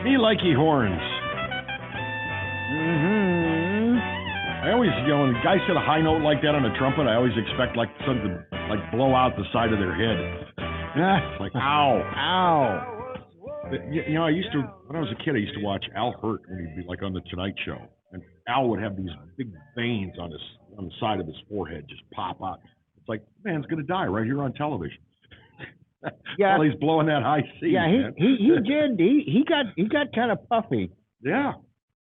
Me likey horns. I always, when guys hit a high note like that on a trumpet, I always expect like something to like blow out the side of their head. It's like, ow. I used to, when I was a kid, I used to watch Al Hurt when he'd be like on the Tonight Show, and Al would have these big veins on the side of his forehead just pop out. It's like, man's gonna die right here on television. Yeah, while he's blowing that high C. Yeah, he did. He got kind of puffy. Yeah.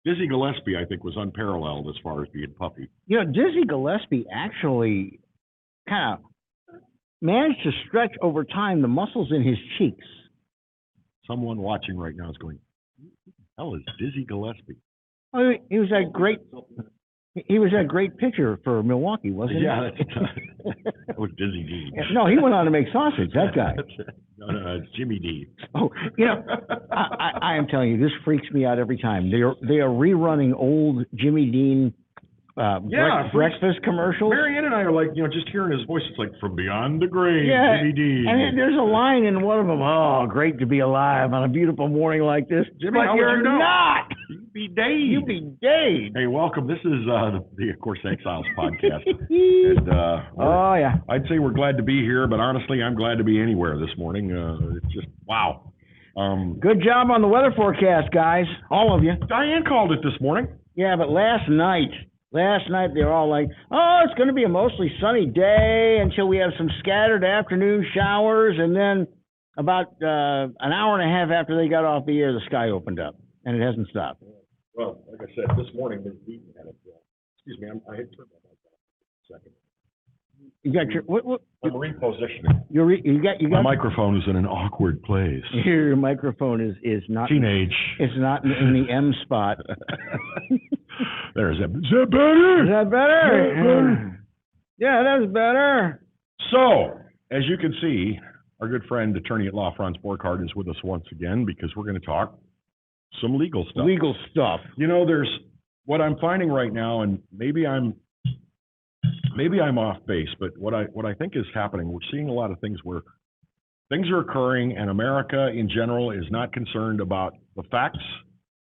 Dizzy Gillespie, I think, was unparalleled as far as being puffy. Dizzy Gillespie actually kind of managed to stretch over time the muscles in his cheeks. Someone watching right now is going, who the hell is Dizzy Gillespie? Oh, he was that great. He was that great pitcher for Milwaukee, wasn't he? Yeah, that was Dizzy D. No, he went on to make sausage. That guy. No, it's Jimmy D. Oh, I am telling you, this freaks me out every time. They are rerunning old Jimmy Dean breakfast commercials. Marianne and I are like, just hearing his voice, it's like, from beyond the grave, Jimmy D. And there's a line in one of them, oh, great to be alive on a beautiful morning like this. Jimmy, but you're not. You be Dave. You be Dave. Hey, welcome. This is the of course, EXILES Podcast. And, yeah. I'd say we're glad to be here, but honestly, I'm glad to be anywhere this morning. It's just, wow. Good job on the weather forecast, guys. All of you. Diane called it this morning. Yeah, but last night they were all like, oh, it's going to be a mostly sunny day until we have some scattered afternoon showers. And then about an hour and a half after they got off the air, the sky opened up, and it hasn't stopped. Well, like I said, this morning, we had it. Excuse me, I had turned my mic off for a second. You got your what? I'm repositioning. You got my microphone is in an awkward place. Your microphone is not teenage. It's not in the M spot. Is that better? Is that better? Yeah, that's better. So, as you can see, our good friend, attorney at law, Franz Borchardt, is with us once again because we're going to talk some legal stuff. Legal stuff. There's what I'm finding right now, and maybe I'm off base, but what I think is happening, we're seeing a lot of things where things are occurring, and America in general is not concerned about the facts.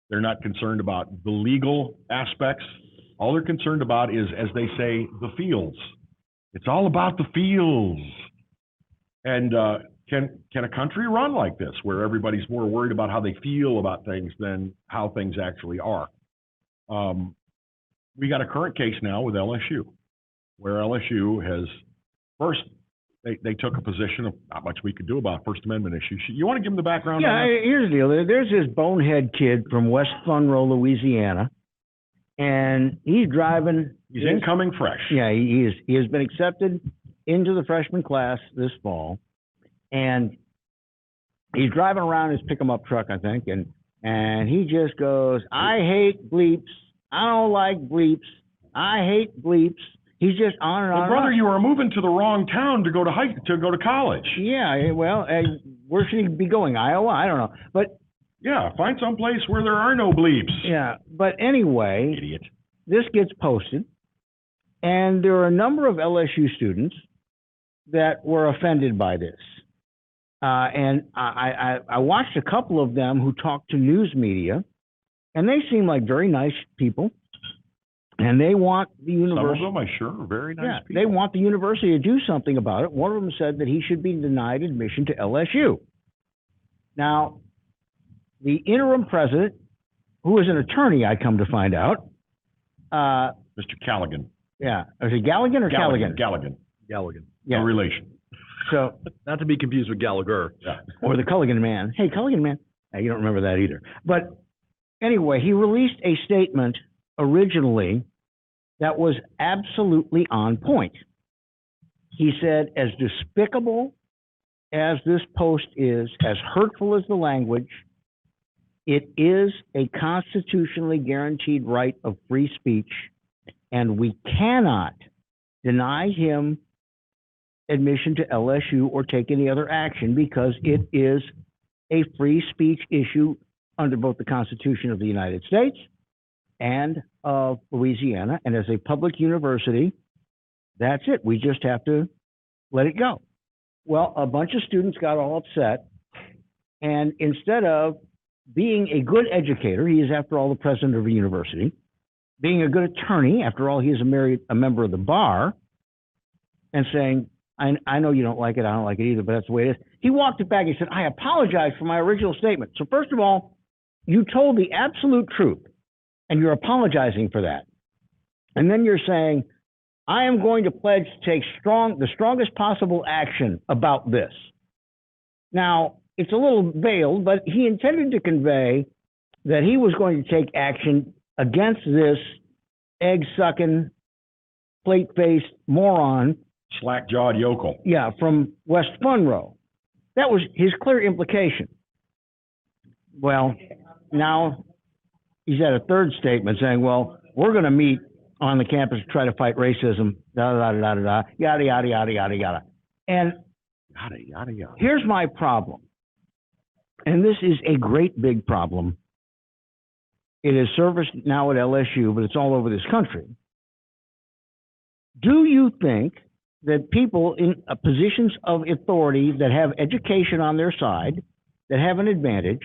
They're not concerned about the legal aspects. All they're concerned about is, as they say, the feels. It's all about the feels. And can a country run like this, where everybody's more worried about how they feel about things than how things actually are? We got a current case now with LSU, where LSU has first. They took a position of not much we could do about First Amendment issues. You want to give them the background? Yeah, on that? Here's the deal. There's this bonehead kid from West Monroe, Louisiana, and he's driving. He's incoming fresh. Yeah, he is. He has been accepted into the freshman class this fall, and he's driving around his pick-em-up truck, I think, and he just goes, "I hate bleeps. I don't like bleeps. I hate bleeps." He's just on and on. Well, brother, you are moving to the wrong town to go to college. Yeah, well, where should he be going? Iowa? I don't know. But yeah, find some place where there are no bleeps. Yeah, but anyway, idiot. This gets posted, and there are a number of LSU students that were offended by this. And I watched a couple of them who talked to news media, and they seem like very nice people. And they want the university. Some of them, I'm sure, are very nice people. They want the university to do something about it. One of them said that he should be denied admission to LSU. Now, the interim president, who is an attorney, I come to find out. Mr. Callaghan. Yeah. Is it Galligan or Callaghan? Gallaghan. Yeah. No relation. So, not to be confused with Gallagher. Yeah. Or the Culligan man. Hey, Culligan man. You don't remember that either. But anyway, he released a statement originally that was absolutely on point. He said, as despicable as this post is, as hurtful as the language, it is a constitutionally guaranteed right of free speech, and we cannot deny him admission to LSU or take any other action because it is a free speech issue under both the Constitution of the United States and of Louisiana, and as a public university, that's it. We just have to let it go. Well, a bunch of students got all upset, and instead of being a good educator, he is, after all, the president of a university, being a good attorney, after all, he is a member of the bar, and saying, I know you don't like it, I don't like it either, but that's the way it is. He walked it back. He said, I apologize for my original statement. So first of all, you told the absolute truth, and you're apologizing for that. And then you're saying, I am going to pledge to take the strongest possible action about this. Now, it's a little veiled, but he intended to convey that he was going to take action against this egg-sucking, plate-faced moron. Slack-jawed yokel. Yeah, from West Monroe. That was his clear implication. Well, now he's at a third statement saying, well, we're going to meet on the campus to try to fight racism, yada, yada, yada, yada. And here's my problem. And this is a great big problem. It is surfaced now at LSU, but it's all over this country. Do you think that people in positions of authority that have education on their side, that have an advantage,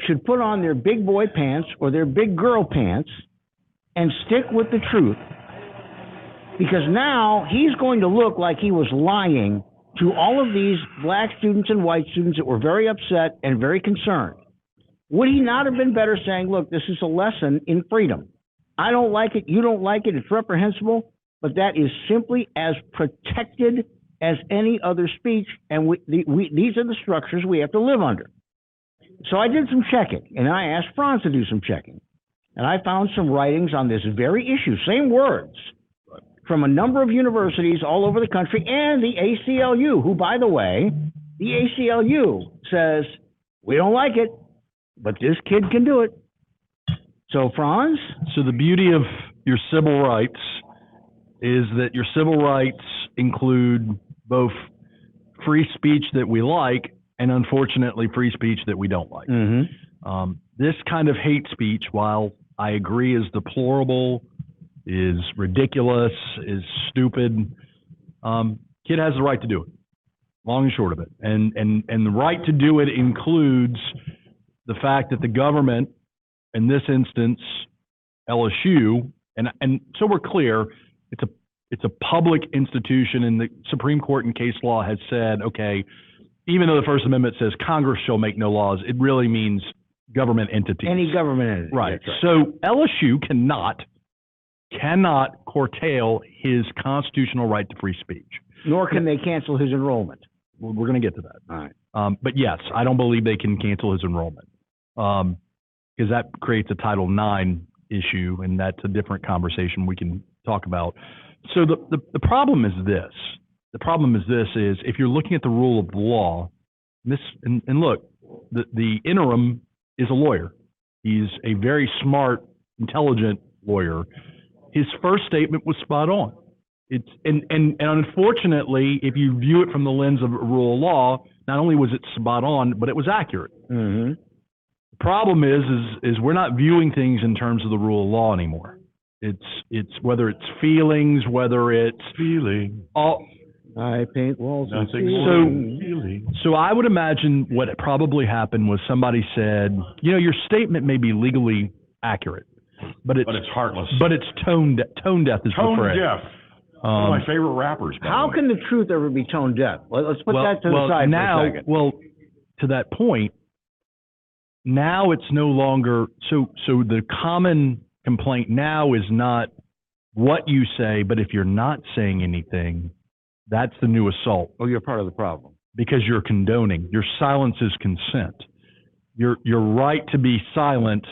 should put on their big boy pants or their big girl pants and stick with the truth? Because now he's going to look like he was lying to all of these black students and white students that were very upset and very concerned. Would he not have been better saying, look, this is a lesson in freedom. I don't like it. You don't like it. It's reprehensible. But that is simply as protected as any other speech. And these are the structures we have to live under. So I did some checking, and I asked Franz to do some checking. And I found some writings on this very issue, same words, from a number of universities all over the country, and the ACLU, who, by the way, the ACLU says, we don't like it, but this kid can do it. So, Franz? So the beauty of your civil rights is that your civil rights include both free speech that we like and, unfortunately, free speech that we don't like. Mm-hmm. This kind of hate speech, while I agree is deplorable, is ridiculous, is stupid, kid has the right to do it, long and short of it. And the right to do it includes the fact that the government, in this instance, LSU, and so we're clear, it's a public institution, and the Supreme Court in case law has said, okay, even though the First Amendment says Congress shall make no laws, it really means government entities. Any government entity. Right. So LSU cannot curtail his constitutional right to free speech. Nor can they cancel his enrollment. We're going to get to that. All right. But yes, I don't believe they can cancel his enrollment because that creates a Title IX issue, and that's a different conversation we can talk about. So the problem is this. The problem is if you're looking at the rule of law, and look, the interim is a lawyer. He's a very smart, intelligent lawyer. His first statement was spot on. And unfortunately, if you view it from the lens of a rule of law, not only was it spot on, but it was accurate. Mm-hmm. The problem is we're not viewing things in terms of the rule of law anymore. It's whether it's feelings, whether it's feeling. I paint walls and feeling. So I would imagine what probably happened was somebody said, your statement may be legally accurate, but it's heartless. But it's tone deaf is the phrase. Tone deaf. One of my favorite rappers. How can the truth ever be tone deaf? Let's put that to the side for a second. Well, to that point, now it's no longer so the common complaint now is not what you say, but if you're not saying anything, that's the new assault. Oh, you're part of the problem. Because you're condoning. Your silence is consent. Your right to be silent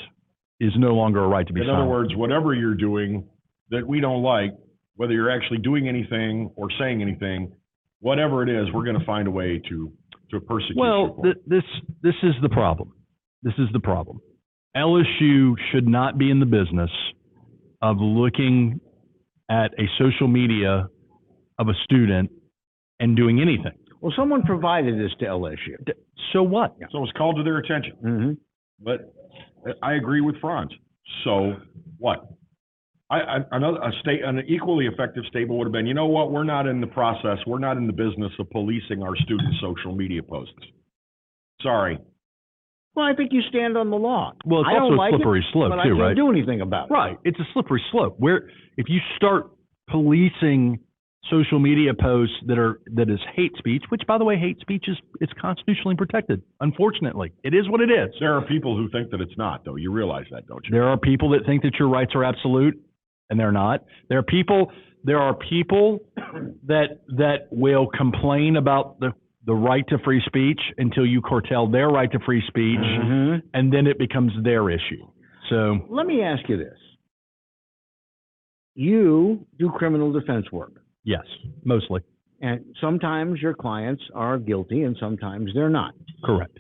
is no longer a right to be silent. In other words, whatever you're doing that we don't like, whether you're actually doing anything or saying anything, whatever it is, we're going to find a way to persecute you. Well, this is the problem. This is the problem. LSU should not be in the business of looking at a social media of a student and doing anything. Well, someone provided this to LSU. So what? So it was called to their attention. Mm-hmm. But I agree with Franz. So what? An equally effective statement would have been, you know what? We're not in the process. We're not in the business of policing our students' social media posts. Sorry. Well, I think you stand on the law. Well, it's I also don't a like slippery slope but too, I can't right? do anything about it. Right. It's a slippery slope where if you start policing social media posts that is hate speech, which by the way, hate speech is constitutionally protected. Unfortunately, it is what it is. There are people who think that it's not, though. You realize that, don't you? There are people that think that your rights are absolute, and they're not. There are people that will complain about the right to free speech until you curtail their right to free speech, and then it becomes their issue. So let me ask you this. You do criminal defense work. Yes, mostly. And sometimes your clients are guilty and sometimes they're not. Correct.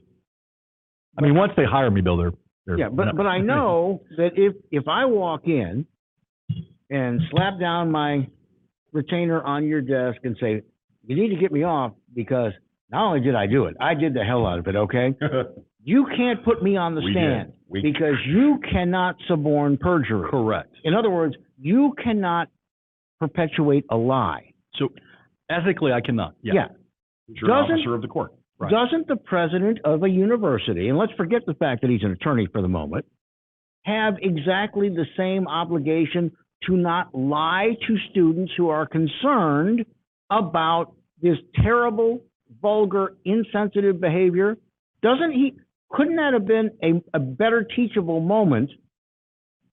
I mean, once they hire me, Bill, they're yeah, but I know that if I walk in and slap down my retainer on your desk and say, you need to get me off because not only did I do it, I did the hell out of it, okay? You can't put me on the stand because you cannot suborn perjury. Correct. In other words, you cannot perpetuate a lie. So ethically, I cannot. Yeah. You're an officer of the court. Right. Doesn't the president of a university, and let's forget the fact that he's an attorney for the moment, have exactly the same obligation to not lie to students who are concerned about this terrible, vulgar, insensitive behavior? Couldn't that have been a better teachable moment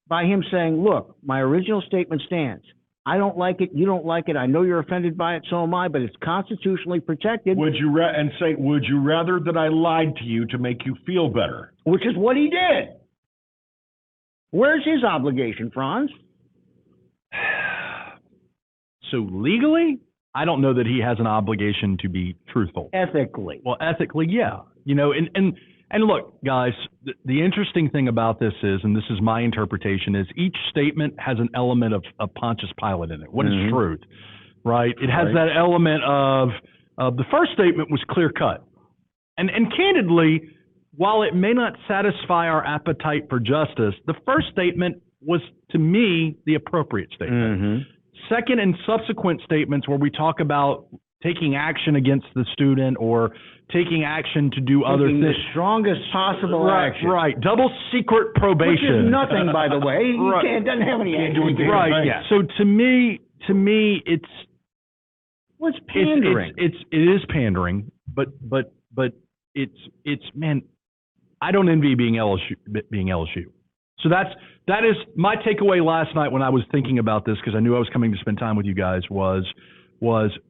by him saying, look, my original statement stands. I don't like it. You don't like it. I know you're offended by it. So am I, but it's constitutionally protected. Would you rather that I lied to you to make you feel better? Which is what he did. Where's his obligation, Franz? So legally, I don't know that he has an obligation to be truthful. Ethically. Well, ethically, yeah. You know, and look, guys, the interesting thing about this is, and this is my interpretation, is each statement has an element of Pontius Pilate in it. What is truth, right? It has that element of the first statement was clear cut. And candidly, while it may not satisfy our appetite for justice, the first statement was, to me, the appropriate statement. Second and subsequent statements where we talk about taking action against the student or taking action to do other things. The strongest possible action. Right. Double secret probation. Which is nothing, by the way. It doesn't have any action. Right. Yeah. So to me, it's. Well, it's pandering. It is pandering, but it's man, I don't envy being LSU. So that is my takeaway last night when I was thinking about this, because I knew I was coming to spend time with you guys, was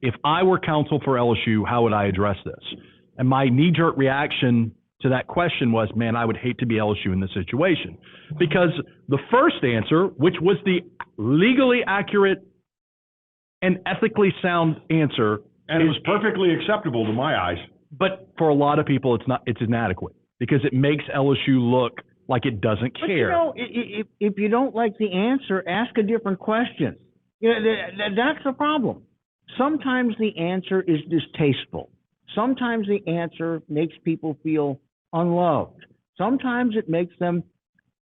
if I were counsel for LSU, how would I address this? And my knee-jerk reaction to that question was, man, I would hate to be LSU in this situation. Because the first answer, which was the legally accurate and ethically sound answer. And it was perfectly acceptable to my eyes. But for a lot of people, it's inadequate because it makes LSU look like it doesn't care. But you know, if you don't like the answer, ask a different question. You know, that's the problem. Sometimes the answer is distasteful. Sometimes the answer makes people feel unloved. Sometimes it makes them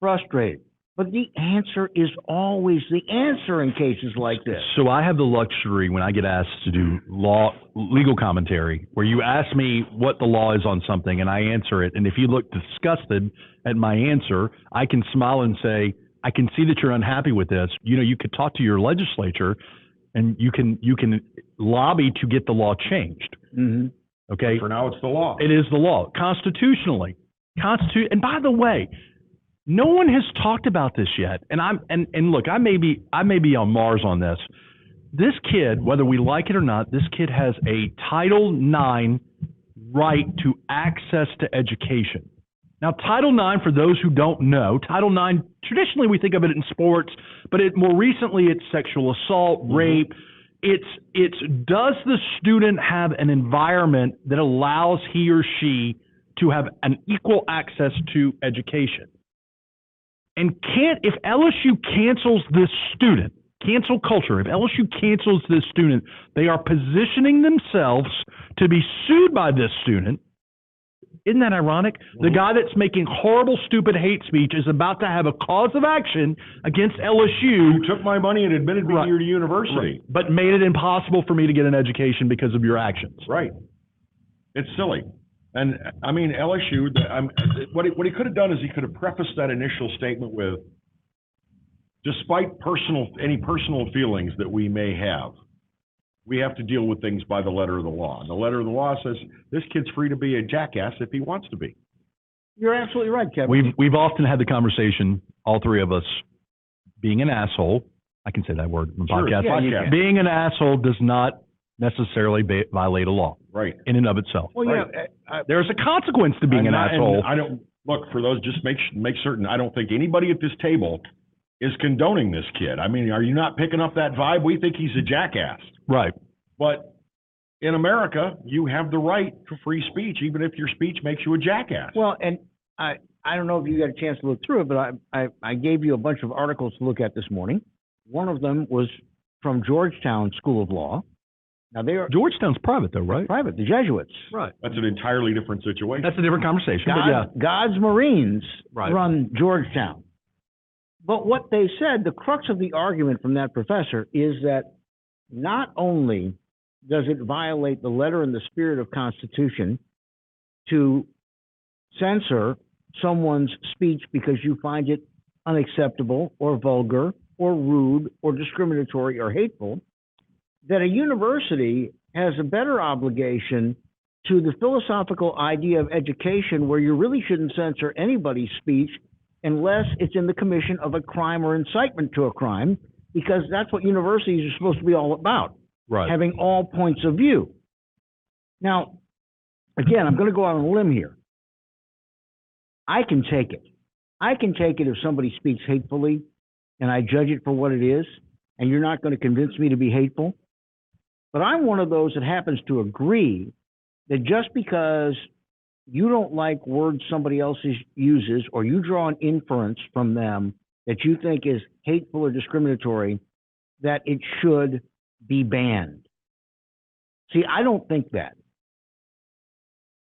frustrated. But the answer is always the answer in cases like this. So I have the luxury when I get asked to do legal commentary, where you ask me what the law is on something and I answer it. And if you look disgusted at my answer, I can smile and say, I can see that you're unhappy with this. You know, you could talk to your legislature and you can lobby to get the law changed. Okay. But for now, it's the law. It is the law. Constitutionally. And by the way, no one has talked about this yet. And look, I may be on Mars on this. This kid, whether we like it or not, this kid has a Title IX right to access to education. Now, Title IX, for those who don't know, Title IX, traditionally we think of it in sports, but more recently it's sexual assault, rape. It's does the student have an environment that allows he or she to have an equal access to education? And if LSU cancels this student, cancel culture, if LSU cancels this student, they are positioning themselves to be sued by this student. Isn't that ironic? The guy that's making horrible, stupid hate speech is about to have a cause of action against LSU. You took my money and admitted me to your university. But made it impossible for me to get an education because of your actions. Right. It's silly. And I mean, LSU, what he could have done is he could have prefaced that initial statement with, despite any personal feelings that we may have, we have to deal with things by the letter of the law. And the letter of the law says this kid's free to be a jackass if he wants to be. You're absolutely right, Kevin. We've often had the conversation, all three of us, being an asshole. I can say that word in the podcast. Yeah, being an asshole does not necessarily violate a law, right? In and of itself. Well, right. There's a consequence to being an asshole. I don't look for those. Just make certain. I don't think anybody at this table is condoning this kid. I mean, are you not picking up that vibe? We think he's a jackass, right? But in America, you have the right to free speech, even if your speech makes you a jackass. Well, and I don't know if you got a chance to look through it, but I gave you a bunch of articles to look at this morning. One of them was from Georgetown School of Law. Now Georgetown's private though, right? Private, the Jesuits. Right. That's an entirely different situation. That's a different conversation. But yeah. God's Marines Right. run Georgetown. But what they said, the crux of the argument from that professor is that not only does it violate the letter and the spirit of Constitution to censor someone's speech because you find it unacceptable or vulgar or rude or discriminatory or hateful, that a university has a better obligation to the philosophical idea of education where you really shouldn't censor anybody's speech unless it's in the commission of a crime or incitement to a crime, because that's what universities are supposed to be all about, Right. having all points of view. Now, again, I'm going to go out on a limb here. I can take it. I can take it if somebody speaks hatefully and I judge it for what it is, and you're not going to convince me to be hateful. But I'm one of those that happens to agree that just because you don't like words somebody else uses, or you draw an inference from them that you think is hateful or discriminatory, that it should be banned. See, I don't think that.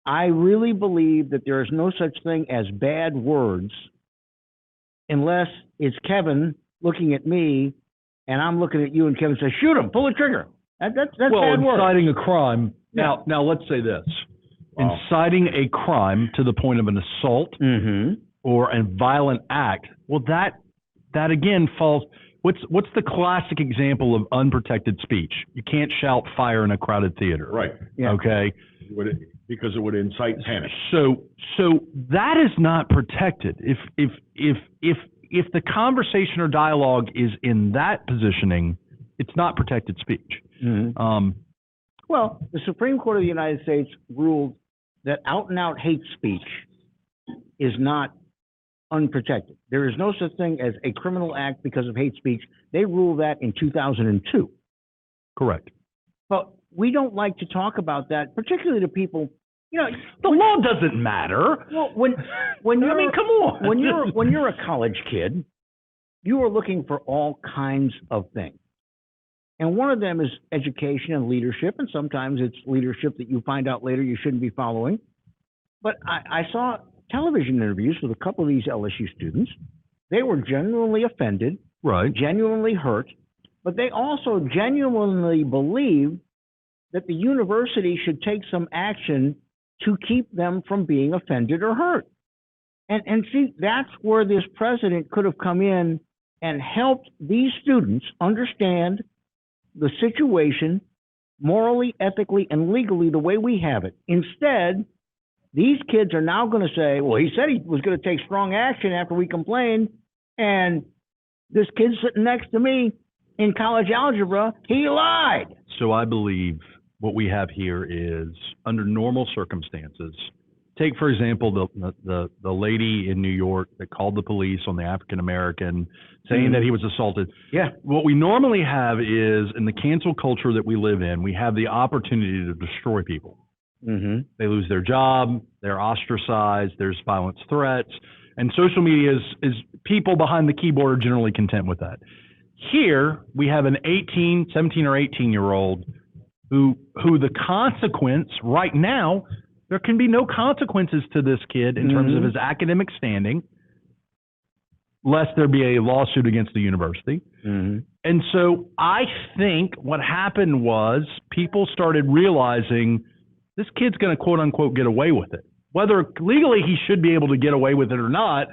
I really believe that there is no such thing as bad words unless it's Kevin looking at me and I'm looking at you and Kevin says, shoot him, pull the trigger. That's bad words. Inciting a crime. Yeah. Now let's say this. Wow. Inciting a crime to the point of an assault or a violent act, well, that again falls. What's the classic example of unprotected speech? You can't shout fire in a crowded theater. Right. Yeah. Okay. Because it would incite panic. So that is not protected. If the conversation or dialogue is in that positioning, it's not protected speech. Well, the Supreme Court of the United States ruled that out-and-out hate speech is not unprotected. There is no such thing as a criminal act because of hate speech. They ruled that in 2002. Correct. But we don't like to talk about that, particularly to people. You know, The law doesn't matter. well, when you're, I mean, come on. when you're a college kid, you are looking for all kinds of things. And one of them is education and leadership, and sometimes it's leadership that you find out later you shouldn't be following. But I saw television interviews with a couple of these LSU students. They were genuinely offended, Right. genuinely hurt, but they also genuinely believed that the university should take some action to keep them from being offended or hurt. And see, that's where this president could have come in and helped these students understand the situation morally, ethically, and legally the way we have it. Instead, these kids are now going to say, well, he said he was going to take strong action after we complained, and this kid sitting next to me in college algebra, he lied. So I believe what we have here is, under normal circumstances, take, for example, the lady in New York that called the police on the African American saying that he was assaulted. Yeah. What we normally have is, in the cancel culture that we live in, we have the opportunity to destroy people. They lose their job, they're ostracized, there's violence threats, and social media is people behind the keyboard are generally content with that. Here, we have an 17 or 18-year-old who the consequence right now, there can be no consequences to this kid in terms of his academic standing, lest there be a lawsuit against the university. And so I think what happened was people started realizing this kid's going to, quote unquote, get away with it. whether legally he should be able to get away with it or not.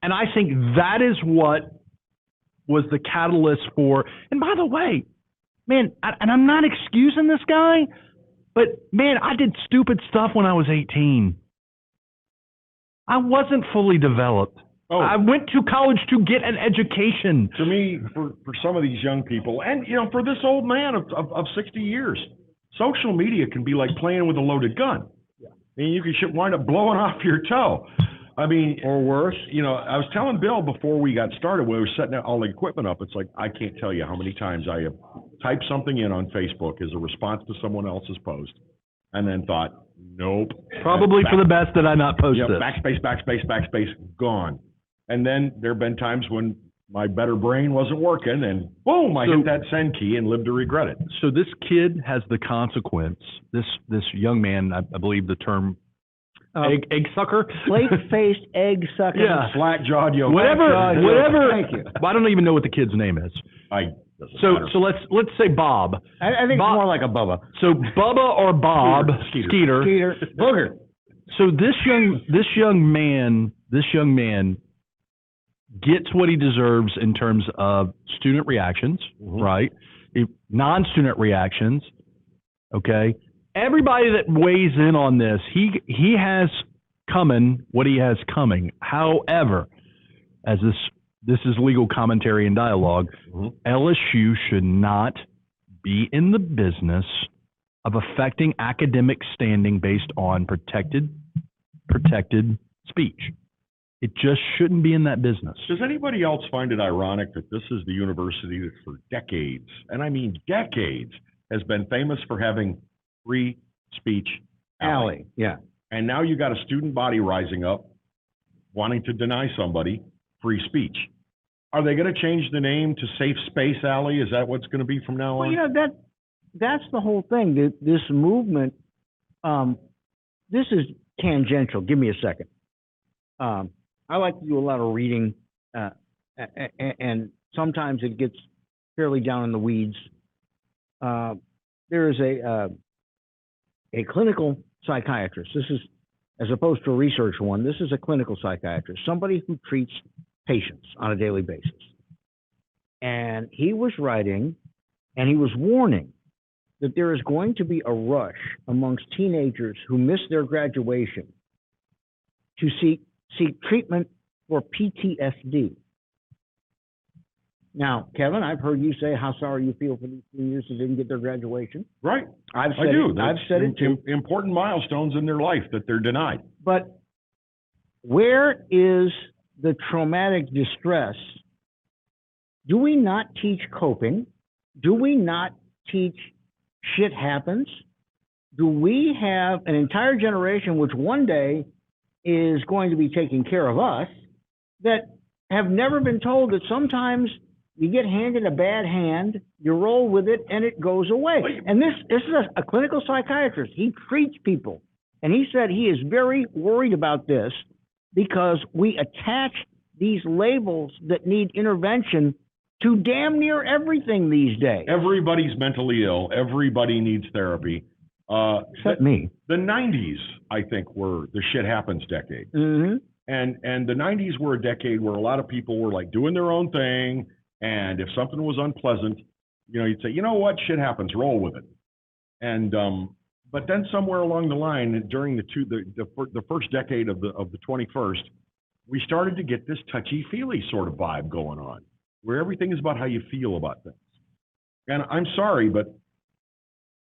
And I think that is what was the catalyst for, and by the way, man, and I'm not excusing this guy, but man, I did stupid stuff when I was 18. I wasn't fully developed. Oh. I went to college to get an education. To me, for some of these young people, and for this old man of 60 years, social media can be like playing with a loaded gun. Yeah. I mean, you can wind up blowing off your toe. I mean, or worse. I was telling Bill before we got started, when we were setting all the equipment up, it's like, I can't tell you how many times I have typed something in on Facebook as a response to someone else's post, and then thought, nope. Probably for the best that I not post this. Backspace, gone. And then there have been times when my better brain wasn't working, and boom, I hit that send key and lived to regret it. So this kid has the consequence. This young man, I believe the term egg sucker, flake-faced egg sucker, yeah, slack-jawed yoke, whatever. Thank you. I don't even know what the kid's name is. So let's say Bob. I think Bob, it's more like a Bubba. So Bubba or Bob, Skeeter, Booger. So this young man gets what he deserves in terms of student reactions, right? Non-student reactions, okay? Everybody that weighs in on this, he has coming what he has coming. However, as this is legal commentary and dialogue, LSU should not be in the business of affecting academic standing based on protected speech. It just shouldn't be in that business. Does anybody else find it ironic that this is the university that for decades, and I mean decades, has been famous for having free speech alley? Yeah. And now you got a student body rising up wanting to deny somebody free speech. Are they going to change the name to Safe Space Alley? Is that what's going to be from now on? Well, that's the whole thing. This movement, this is tangential. Give me a second. I like to do a lot of reading, and sometimes it gets fairly down in the weeds. There is a clinical psychiatrist. This is, as opposed to a research one, this is a clinical psychiatrist, somebody who treats patients on a daily basis. And he was writing, and he was warning that there is going to be a rush amongst teenagers who miss their graduation to seek treatment for PTSD. Now, Kevin, I've heard you say how sorry you feel for these seniors who didn't get their graduation. Right. I've said it too. Important milestones in their life that they're denied. But where is the traumatic distress? Do we not teach coping? Do we not teach shit happens? Do we have an entire generation which one day is going to be taking care of us that have never been told that sometimes you get handed a bad hand, you roll with it, and it goes away? And this is a clinical psychiatrist. He treats people. And he said he is very worried about this because we attach these labels that need intervention to damn near everything these days. Everybody's mentally ill. Everybody needs therapy. Except me. The 90s, I think, were the shit happens decade. Mm-hmm. And the 90s were a decade where a lot of people were like doing their own thing. And if something was unpleasant, you'd say, you know what, shit happens, roll with it. And but then somewhere along the line, during the first decade of the 21st, we started to get this touchy-feely sort of vibe going on, where everything is about how you feel about things. And I'm sorry, but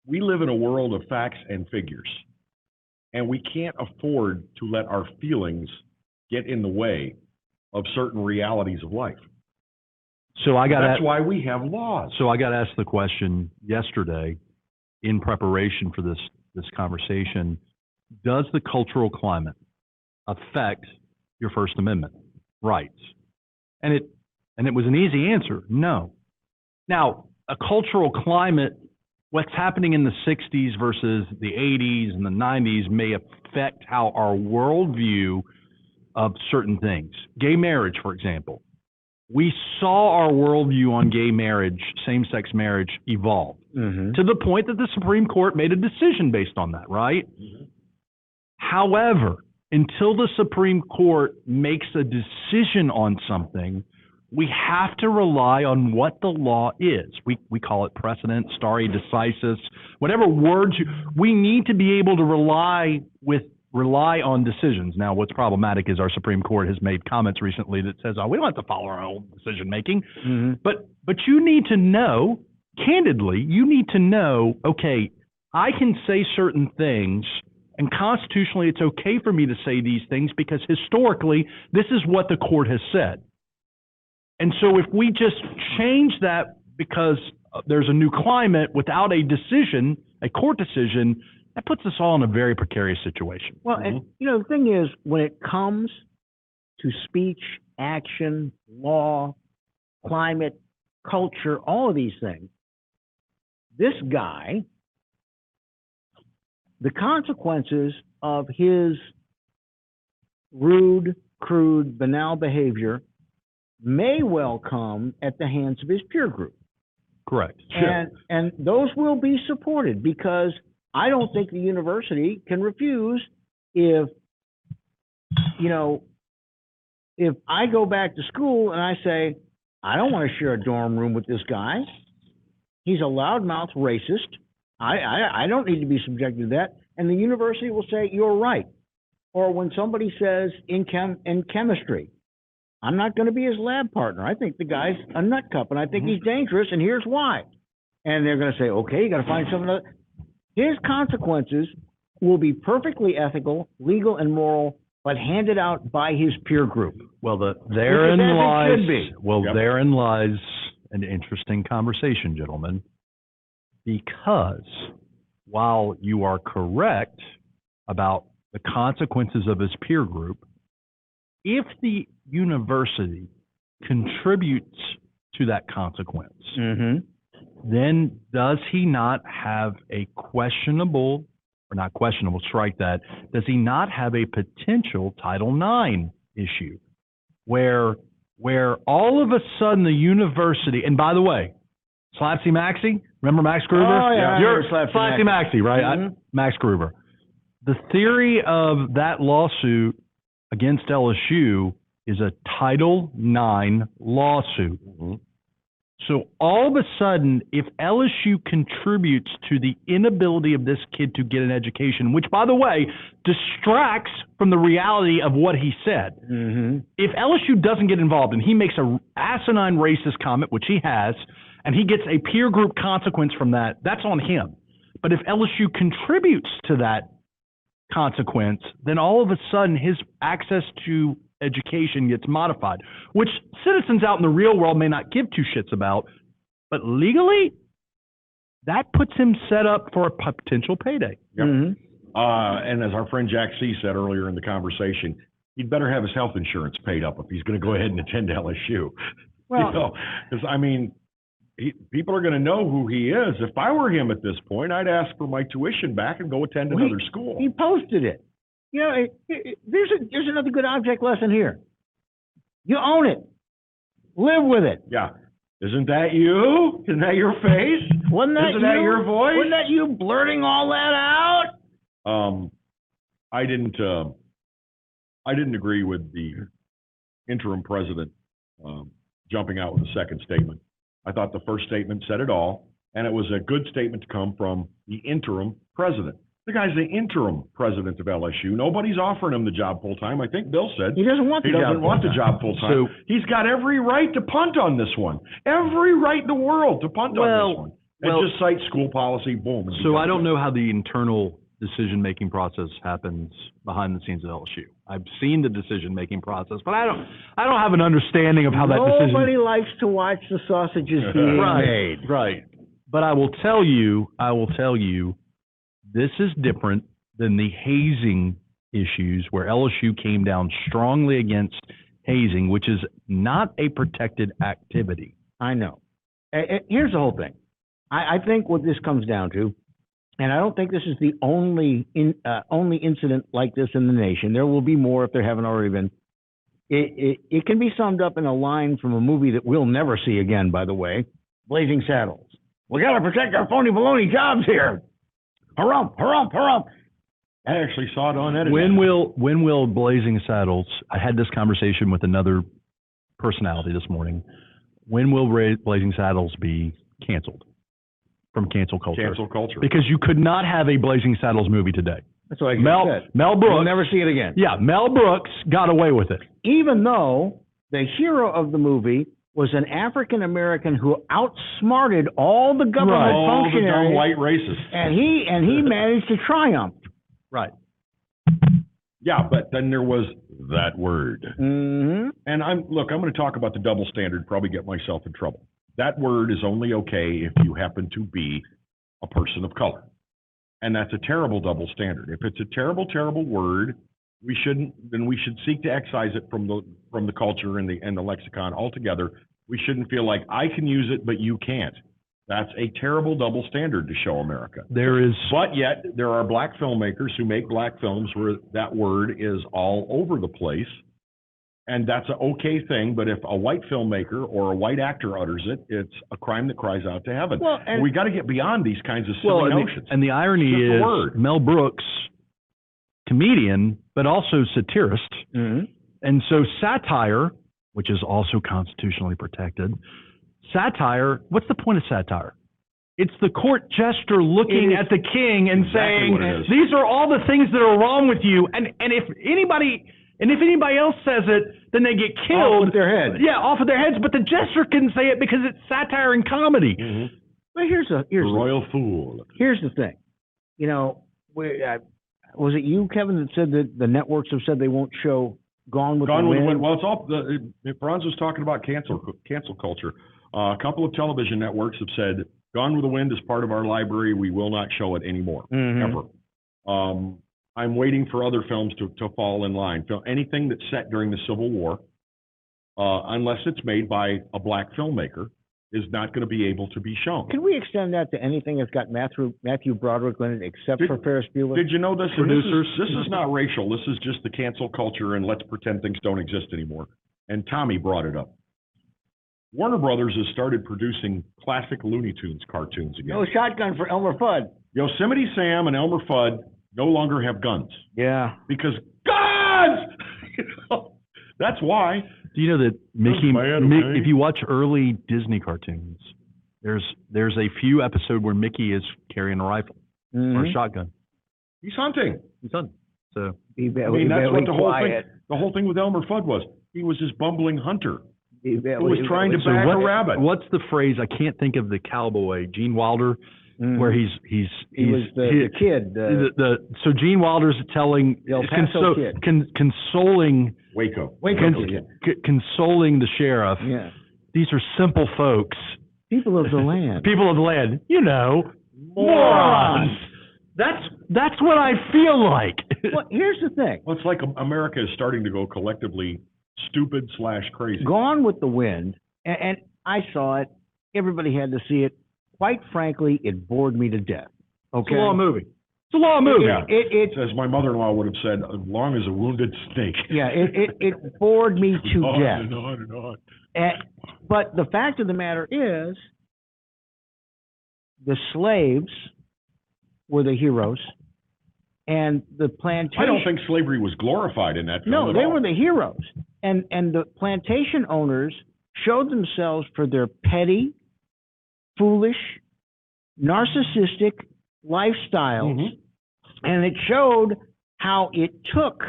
we live in a world of facts and figures, and we can't afford to let our feelings get in the way of certain realities of life. That's why we have laws. So I got asked the question yesterday in preparation for this conversation: does the cultural climate affect your First Amendment rights? And it was an easy answer: no. Now, a cultural climate, what's happening in the 60s versus the 80s and the 90s may affect how our worldview of certain things. Gay marriage, for example. We saw our worldview on gay marriage, same-sex marriage, evolve to the point that the Supreme Court made a decision based on that, right? However, until the Supreme Court makes a decision on something, we have to rely on what the law is. We call it precedent, stare decisis, whatever words we need to be able to rely on decisions. Now, what's problematic is our Supreme Court has made comments recently that says, we don't have to follow our own decision making. Mm-hmm. But you need to know, candidly, okay, I can say certain things, and constitutionally it's okay for me to say these things because historically this is what the court has said. And so if we just change that because there's a new climate without a decision, a court decision, that puts us all in a very precarious situation. Well, and the thing is, when it comes to speech, action, law, climate, culture, all of these things, this guy, the consequences of his rude, crude, banal behavior may well come at the hands of his peer group. Correct. And those will be supported because I don't think the university can refuse if I go back to school and I say, I don't want to share a dorm room with this guy. He's a loudmouth racist. I don't need to be subjected to that. And the university will say, you're right. Or when somebody says in chemistry, I'm not going to be his lab partner. I think the guy's a nut cup and I think he's dangerous and here's why. And they're going to say, okay, you got to find something else. His consequences will be perfectly ethical, legal, and moral, but handed out by his peer group. Well, therein lies an interesting conversation, gentlemen, because while you are correct about the consequences of his peer group, if the university contributes to that consequence, then does he not have a questionable, or not questionable, strike that, does he not have a potential Title IX issue where all of a sudden the university, and by the way, Slapsy Maxie, remember Max Gruber? Oh, yeah. You're Slapsy Maxie, right? Max Gruber. The theory of that lawsuit against LSU is a Title IX lawsuit. So all of a sudden, if LSU contributes to the inability of this kid to get an education, which, by the way, distracts from the reality of what he said. If LSU doesn't get involved and he makes a asinine racist comment, which he has, and he gets a peer group consequence from that, that's on him. But if LSU contributes to that consequence, then all of a sudden his access to education gets modified, which citizens out in the real world may not give two shits about, but legally, that puts him set up for a potential payday. And as our friend Jack C. said earlier in the conversation, he'd better have his health insurance paid up if he's going to go ahead and attend LSU. Well, because people are going to know who he is. If I were him at this point, I'd ask for my tuition back and go attend another school. He posted it. There's another good object lesson here. You own it. Live with it. Yeah. Isn't that you? Isn't that your face? Isn't that your voice? Wasn't that you blurting all that out? I didn't agree with the interim president jumping out with a second statement. I thought the first statement said it all, and it was a good statement to come from the interim president. The guy's the interim president of LSU. Nobody's offering him the job full-time. I think Bill said he doesn't want the job full-time. So he's got every right to punt on this one. Every right in the world to punt on this one. And just cite school policy, boom. So I don't know how the internal decision-making process happens behind the scenes at LSU. I've seen the decision-making process, but I don't have an understanding of how that decision... Nobody likes to watch the sausages being made. Right. But I will tell you, this is different than the hazing issues where LSU came down strongly against hazing, which is not a protected activity. I know. Here's the whole thing. I think what this comes down to, and I don't think this is the only incident like this in the nation. There will be more if there haven't already been. It can be summed up in a line from a movie that we'll never see again, by the way, Blazing Saddles. We got to protect our phony baloney jobs here. Harumph, harumph, harumph. I actually saw it on editing. When will Blazing Saddles? I had this conversation with another personality this morning. When will Blazing Saddles be canceled from cancel culture? Cancel culture. Because you could not have a Blazing Saddles movie today. That's what I said. Mel Brooks. We'll never see it again. Yeah, Mel Brooks got away with it. Even though the hero of the movie was an African American who outsmarted all the government functionaries, all the dumb white racists, and he managed to triumph. Right. Yeah, but then there was that word. Mm-hmm. And I'm going to talk about the double standard, probably get myself in trouble. That word is only okay if you happen to be a person of color. And that's a terrible double standard. If it's a terrible, terrible word, we should seek to excise it from the culture and the lexicon altogether. We shouldn't feel like I can use it, but you can't. That's a terrible double standard to show America. But yet, there are black filmmakers who make black films where that word is all over the place. And that's an okay thing, but if a white filmmaker or a white actor utters it, it's a crime that cries out to heaven. Well, and we got to get beyond these kinds of silly notions. And the irony is, Mel Brooks, comedian, but also satirist. Mm-hmm. And so satire, which is also constitutionally protected, satire, what's the point of satire? It's the court jester looking at the king and saying, these are all the things that are wrong with you. And if anybody else says it, then they get killed. Off with their heads. Yeah, off of their heads. But the jester can say it because it's satire and comedy. Mm-hmm. But here's the royal fool. Here's the thing. You know, was it you, Kevin, that said that the networks have said they won't show Gone with the Wind? Well, it's all. Franz was talking about cancel culture. A couple of television networks have said Gone with the Wind is part of our library. We will not show it anymore, ever. I'm waiting for other films to fall in line. Anything that's set during the Civil War, unless it's made by a black filmmaker, is not going to be able to be shown. Can we extend that to anything that's got Matthew Broderick in it, except for Ferris Bueller? Did you know this? Producers. This is not racial. This is just the cancel culture, and let's pretend things don't exist anymore. And Tommy brought it up. Warner Brothers has started producing classic Looney Tunes cartoons again. No shotgun for Elmer Fudd. Yosemite Sam and Elmer Fudd no longer have guns. Yeah. Because guns! That's why. Do you know that Mickey, if you watch early Disney cartoons, there's a few episodes where Mickey is carrying a rifle or a shotgun. He's hunting. So that's what the whole thing with Elmer Fudd was. He was this bumbling hunter who was trying to back a rabbit. What's the phrase? I can't think of the cowboy, Gene Wilder. Where he was the kid. So Gene Wilder's telling consoling Waco, consoling the sheriff. Yeah. These are simple folks. People of the land. People of the land. You know, morons. That's what I feel like. Well, here's the thing. Well, it's like America is starting to go collectively stupid/crazy. Gone with the Wind, and I saw it. Everybody had to see it. Quite frankly, it bored me to death. Okay, it's a long movie. It's a long movie. It as my mother-in-law would have said, as long as a wounded snake. Yeah, it bored me to death. And on and on. But the fact of the matter is, the slaves were the heroes, and the plantation. I don't think slavery was glorified in that film. No, they were the heroes, and the plantation owners showed themselves for their petty, foolish, narcissistic lifestyles, and it showed how it took,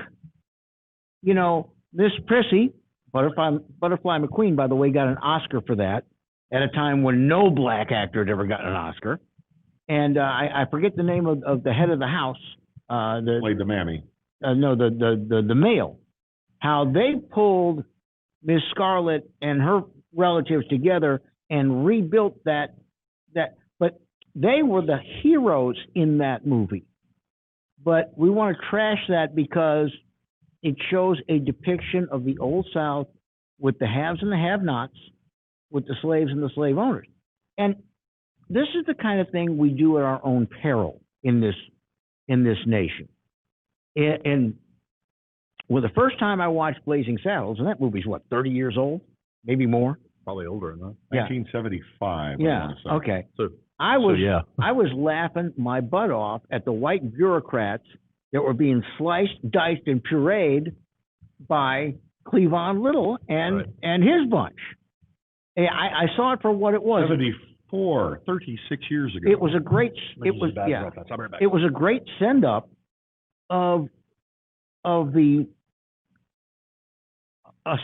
Miss Prissy, Butterfly McQueen, by the way, got an Oscar for that at a time when no black actor had ever gotten an Oscar. And I forget the name of the head of the house. Played the mammy. No, the male. How they pulled Miss Scarlett and her relatives together and rebuilt that, but they were the heroes in that movie. But we want to trash that because it shows a depiction of the Old South with the haves and the have-nots, with the slaves and the slave owners. And this is the kind of thing we do at our own peril in this nation. And well, the first time I watched Blazing Saddles, and that movie's 30 years old, maybe more. Probably older than that. 1975. Yeah. Okay. I was laughing my butt off at the white bureaucrats that were being sliced, diced, and pureed by Cleavon Little and his bunch. I saw it for what it was. 74, 36 years ago. It was a great. It was It was a great send up of a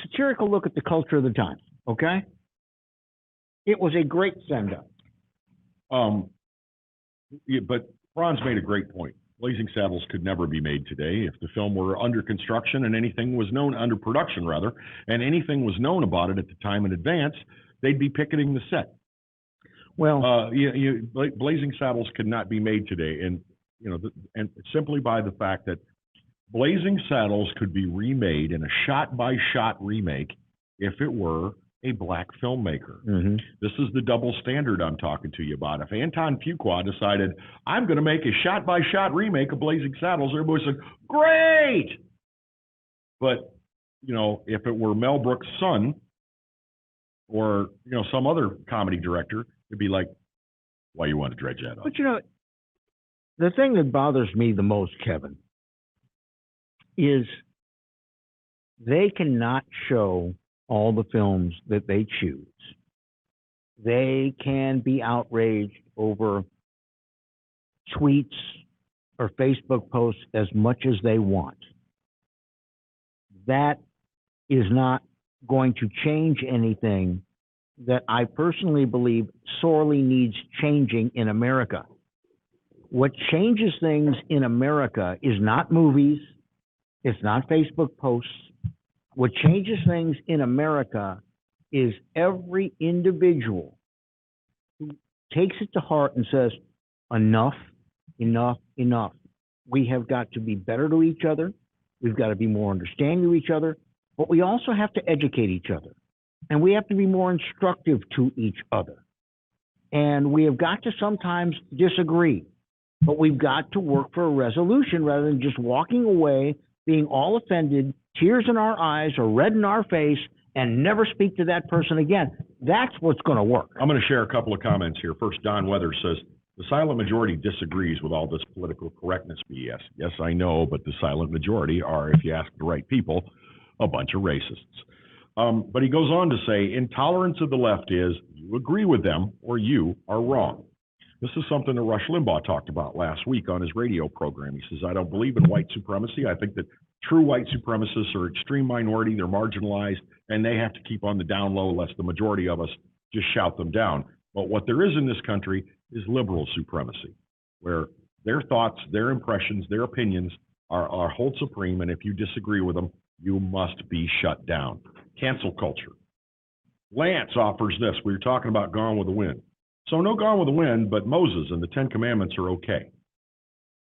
satirical look at the culture of the time. Okay. It was a great send up. But Ron's made a great point. Blazing Saddles could never be made today if the film were under construction and anything was known, under production rather, and anything was known about it at the time in advance, they'd be picketing the set. Well, Blazing Saddles could not be made today, and and simply by the fact that Blazing Saddles could be remade in a shot-by-shot remake if it were a black filmmaker. mm-hmm. This is the double standard I'm talking to you about. If Anton Fuqua decided, I'm going to make a shot-by-shot remake of Blazing Saddles, everybody said, great! But, if it were Mel Brooks' son or, some other comedy director, it'd be like, why you want to dredge that up? But, the thing that bothers me the most, Kevin, is they cannot show all the films that they choose. They can be outraged over tweets or Facebook posts as much as they want. That is not going to change anything that I personally believe sorely needs changing in America. What changes things in America is not movies, it's not Facebook posts. What changes things in America is every individual who takes it to heart and says, enough, enough, enough. We have got to be better to each other. We've got to be more understanding to each other, but we also have to educate each other. And we have to be more instructive to each other. And we have got to sometimes disagree, but we've got to work for a resolution rather than just walking away, being all offended, tears in our eyes or red in our face, and never speak to that person again. That's what's going to work. I'm going to share a couple of comments here. First, Don Weathers says, the silent majority disagrees with all this political correctness BS. Yes, I know, but the silent majority are, if you ask the right people, a bunch of racists. But he goes on to say, intolerance of the left is you agree with them or you are wrong. This is something that Rush Limbaugh talked about last week on his radio program. He says, I don't believe in white supremacy. I think that true white supremacists are extreme minority, they're marginalized, and they have to keep on the down low lest the majority of us just shout them down. But what there is in this country is liberal supremacy, where their thoughts, their impressions, their opinions are hold supreme, and if you disagree with them, you must be shut down. Cancel culture. Lance offers this. We were talking about Gone with the Wind. So no Gone with the Wind, but Moses and the Ten Commandments are okay.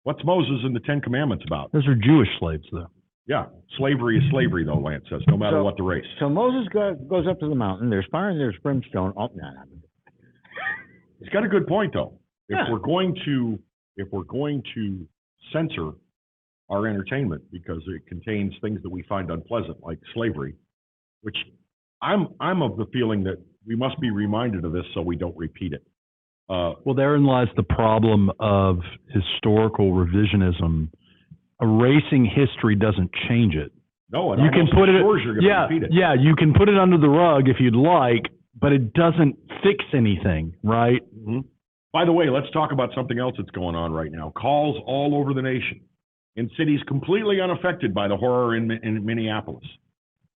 What's Moses and the Ten Commandments about? Those are Jewish slaves, though. Yeah, slavery is slavery, though, Lance says, no matter what the race. So Moses goes up to the mountain. There's fire and there's brimstone. Oh, no. He's got a good point, though. If Yeah. we're going to censor our entertainment because it contains things that we find unpleasant, like slavery, which I'm of the feeling that we must be reminded of this so we don't repeat it. Well, therein lies the problem of historical revisionism. Erasing history doesn't change it. No, You can put it. you're going to repeat it. Yeah, you can put it under the rug if you'd like, but it doesn't fix anything, right? Mm-hmm. By the way, let's talk about something else that's going on right now. Calls all over the nation in cities completely unaffected by the horror in Minneapolis.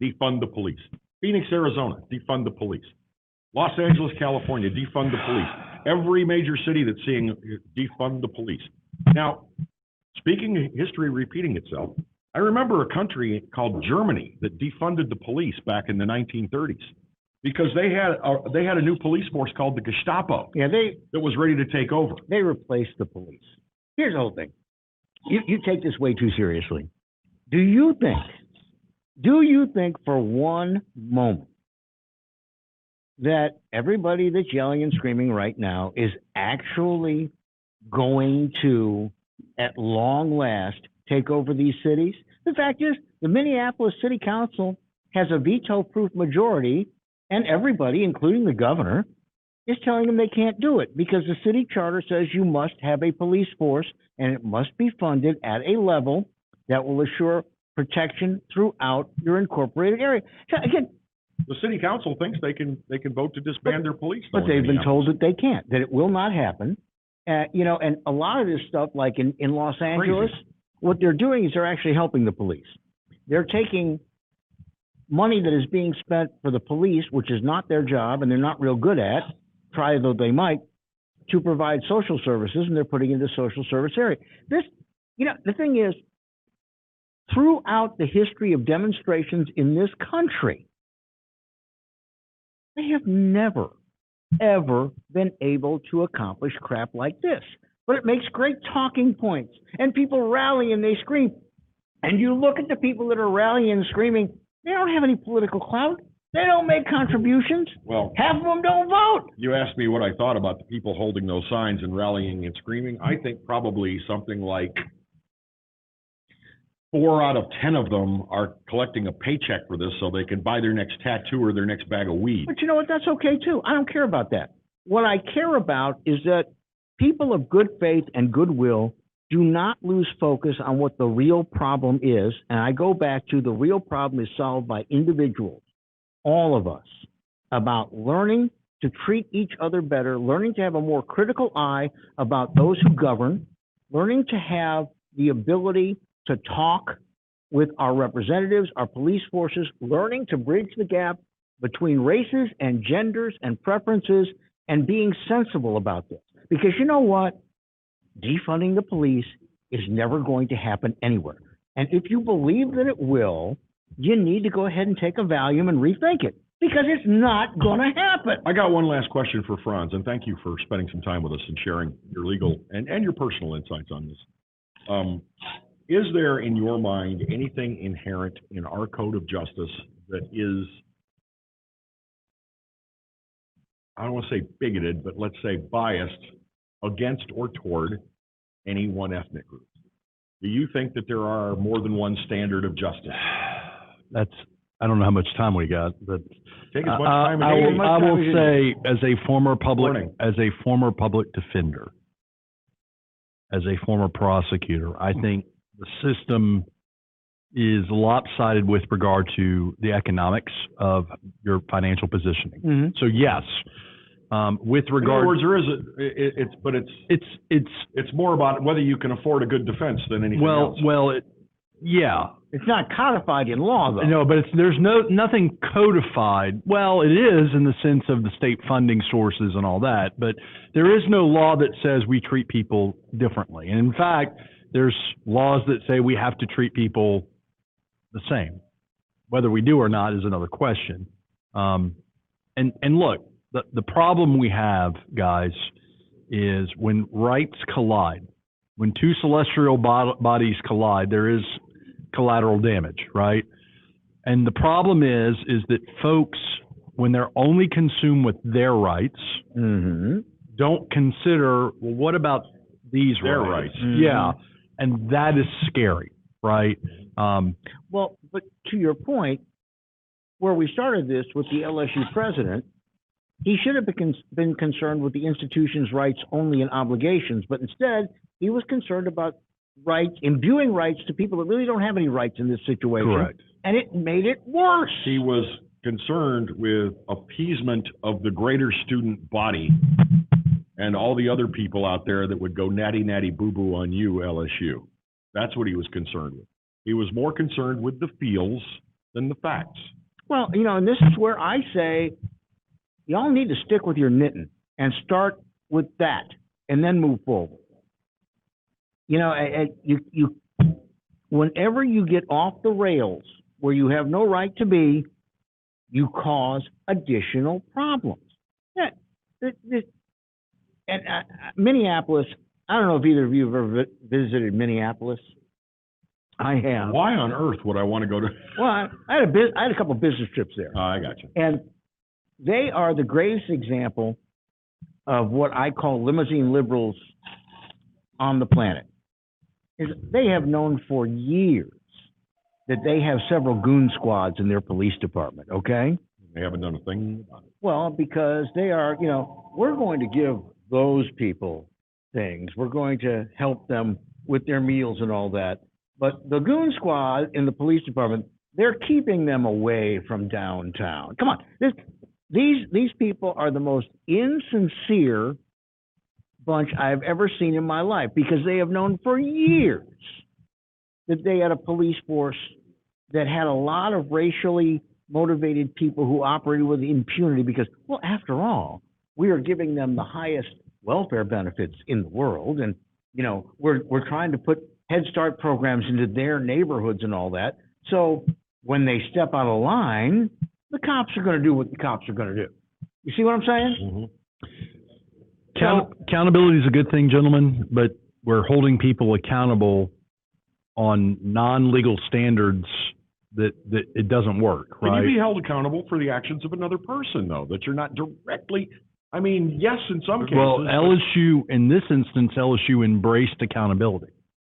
Defund the police. Phoenix, Arizona, defund the police. Los Angeles, California, defund the police. Every major city that's seeing defund the police. Now, speaking of history repeating itself, I remember a country called Germany that defunded the police back in the 1930s because they had a new police force called the Gestapo. Yeah, that was ready to take over. they replaced the police. Here's the whole thing. You take this way too seriously. Do you think for one moment that everybody that's yelling and screaming right now is actually going to, at long last, take over these cities? The fact is, the Minneapolis City Council has a veto-proof majority, and everybody, including the governor, is telling them they can't do it because the city charter says you must have a police force and it must be funded at a level that will assure protection throughout your incorporated area. So again, The city council thinks they can vote to disband their police. but though, in they've been Minneapolis. told that they can't, that it will not happen. And a lot of this stuff, like in Los Angeles, what they're doing is they're actually helping the police. They're taking money that is being spent for the police, which is not their job and they're not real good at, try though they might, to provide social services, and they're putting it into social service area. The thing is, throughout the history of demonstrations in this country, they have never, ever been able to accomplish crap like this. But it makes great talking points, and people rally and they scream. And you look at the people that are rallying and screaming, they don't have any political clout. They don't make contributions. Well, Half of them don't vote. you asked me what I thought about the people holding those signs and rallying and screaming. I think probably something like 4 out of 10 of them are collecting a paycheck for this so they can buy their next tattoo or their next bag of weed. But you know what? That's okay too. I don't care about that. What I care about is that people of good faith and goodwill do not lose focus on what the real problem is. And I go back to the real problem is solved by individuals, all of us, about learning to treat each other better, learning to have a more critical eye about those who govern, learning to have the ability to talk with our representatives, our police forces, learning to bridge the gap between races and genders and preferences, and being sensible about this. Because you know what? Defunding the police is never going to happen anywhere. And if you believe that it will, you need to go ahead and take a Valium and rethink it, because it's not going to happen. I got one last question for Franz, and thank you for spending some time with us and sharing your legal and your personal insights on this. Is there, in your mind, anything inherent in our code of justice that is, I don't want to say bigoted, but let's say biased against or toward any one ethnic group? Do you think that there are more than one standard of justice? I don't know how much time we got, but Take as much time as I you need. will say, as a former Morning. public defender, as a former prosecutor, I think the system is lopsided with regard to the economics of your financial positioning. Mm-hmm. So yes, with In regard, other words, there is it's more about whether you can afford a good defense than anything else. yeah. It's not codified in law, though. No, but there's nothing codified. Well, it is in the sense of the state funding sources and all that, but there is no law that says we treat people differently. And in fact, there's laws that say we have to treat people the same. Whether we do or not is another question. And look, the problem we have, guys, is when rights collide, when two celestial bodies collide, there is collateral damage, right? And the problem is that folks, when they're only consumed with their rights, Mm-hmm. don't consider, well, what about these Their rights? rights. Yeah, and that is scary, right? Well, but to your point, where we started this with the LSU president, he should have been concerned with the institution's rights only and obligations, but instead he was concerned about rights, imbuing rights to people that really don't have any rights in this situation. Correct. And it made it worse. He was concerned with appeasement of the greater student body and all the other people out there that would go natty boo-boo on you, LSU. That's what he was concerned with. He was more concerned with the feels than the facts. Well, and this is where I say, y'all need to stick with your knitting and start with that and then move forward. Whenever you get off the rails where you have no right to be, you cause additional problems. Minneapolis, I don't know if either of you have ever visited Minneapolis. I have. Why on earth would I want to go to? Well, I had a couple of business trips there. I got you. And they are the greatest example of what I call limousine liberals on the planet. They have known for years that they have several goon squads in their police department, okay? They haven't done a thing about it. Well, because they are, we're going to give those people things. We're going to help them with their meals and all that. But the goon squad in the police department, they're keeping them away from downtown. Come on. These people are the most insincere bunch I've ever seen in my life, because they have known for years that they had a police force that had a lot of racially motivated people who operated with impunity because, well, after all, we are giving them the highest welfare benefits in the world. And, you know, we're trying to put Head Start programs into their neighborhoods and all that. So when they step out of line, the cops are going to do what the cops are going to do. You see what I'm saying? Mm-hmm. Accountability is a good thing, gentlemen, but we're holding people accountable on non-legal standards that it doesn't work, right? Can you be held accountable for the actions of another person, though, that you're not directly, I mean, yes, in some cases. Well, LSU, in this instance, LSU embraced accountability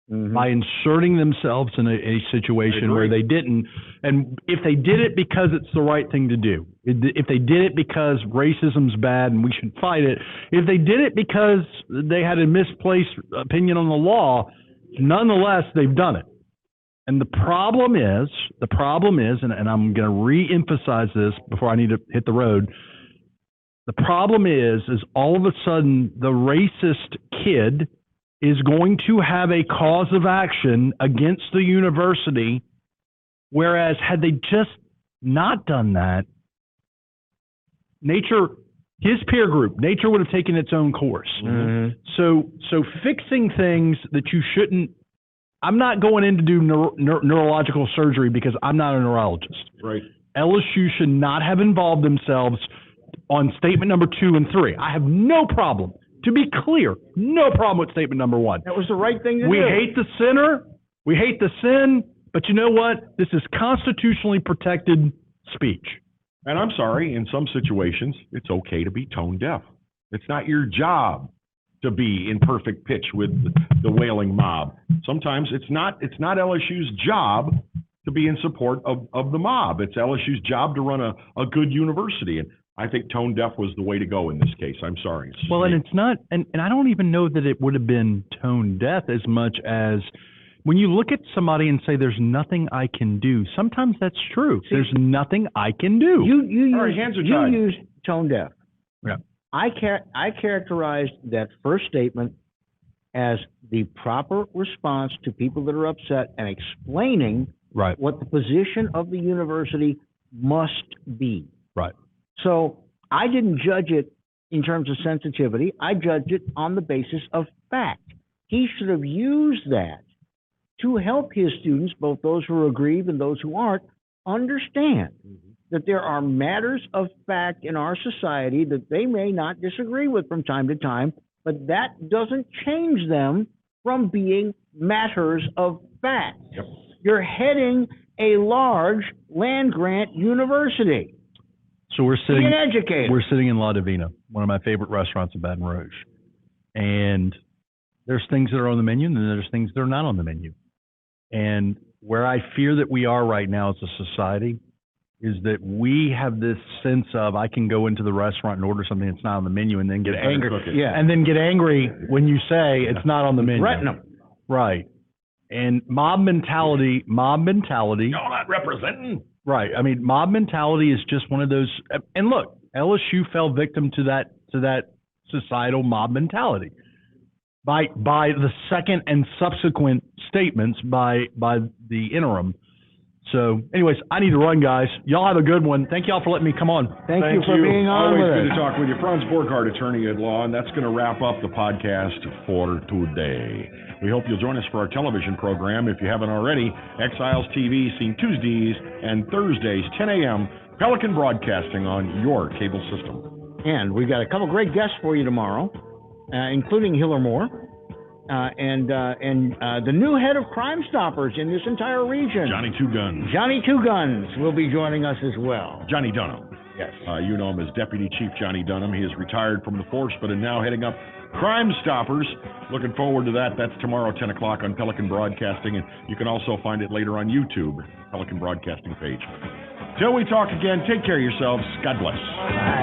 by inserting themselves in a situation where they didn't. And if they did it because it's the right thing to do, if they did it because racism's bad and we should fight it, if they did it because they had a misplaced opinion on the law, nonetheless, they've done it. And the problem is, and I'm going to re-emphasize this before I need to hit the road. The problem is all of a sudden the racist kid is going to have a cause of action against the university, whereas had they just not done that, his peer group, nature would have taken its own course. Mm-hmm. So fixing things that you shouldn't. I'm not going in to do neurological surgery because I'm not a neurologist. Right. LSU should not have involved themselves on statement number 2 and 3. I have no problem. To be clear, no problem with statement number 1. That was the right thing to do. We hate the sinner. We hate the sin. But you know what? This is constitutionally protected speech. And I'm sorry, in some situations, it's okay to be tone deaf. It's not your job to be in perfect pitch with the wailing mob. Sometimes it's not LSU's job to be in support of the mob. It's LSU's job to run a good university. And I think tone deaf was the way to go in this case. I'm sorry. Well, and it's not, and I don't even know that it would have been tone deaf as much as when you look at somebody and say, there's nothing I can do. Sometimes that's true. See, there's nothing I can do. You use tone deaf. Yeah. I characterized that first statement as the proper response to people that are upset and explaining what the position of the university must be. Right. So I didn't judge it in terms of sensitivity. I judged it on the basis of fact. He should have used that to help his students, both those who are aggrieved and those who aren't, understand that there are matters of fact in our society that they may not disagree with from time to time, but that doesn't change them from being matters of fact. Yep. You're heading a large land-grant university. So we're sitting in La Divina, one of my favorite restaurants in Baton Rouge. And there's things that are on the menu and then there's things that are not on the menu. And where I fear that we are right now as a society is that we have this sense of I can go into the restaurant and order something that's not on the menu and then get angry. Yeah. And then get angry when you say it's not on the menu. Threaten them. Right. And mob mentality. Y'all not representing. Right. I mean, mob mentality is just one of those. And look, LSU fell victim to that societal mob mentality by the second and subsequent statements by the interim. So, anyways, I need to run, guys. Y'all have a good one. Thank y'all for letting me come on. Thank you for being on Always with good us. to talk with you. Franz Borghardt, attorney at law, and that's going to wrap up the podcast for today. We hope you'll join us for our television program. If you haven't already, Exiles TV, seen Tuesdays and Thursdays, 10 a.m., Pelican Broadcasting on your cable system. And we've got a couple great guests for you tomorrow, including Hiller Moore. And the new head of Crime Stoppers in this entire region. Johnny Two Guns. Johnny Two Guns will be joining us as well. Johnny Dunham. Yes. You know him as Deputy Chief Johnny Dunham. He is retired from the force, but is now heading up Crime Stoppers. Looking forward to that. That's tomorrow, 10 o'clock on Pelican Broadcasting, and you can also find it later on YouTube, Pelican Broadcasting page. Till we talk again, take care of yourselves. God bless. Bye.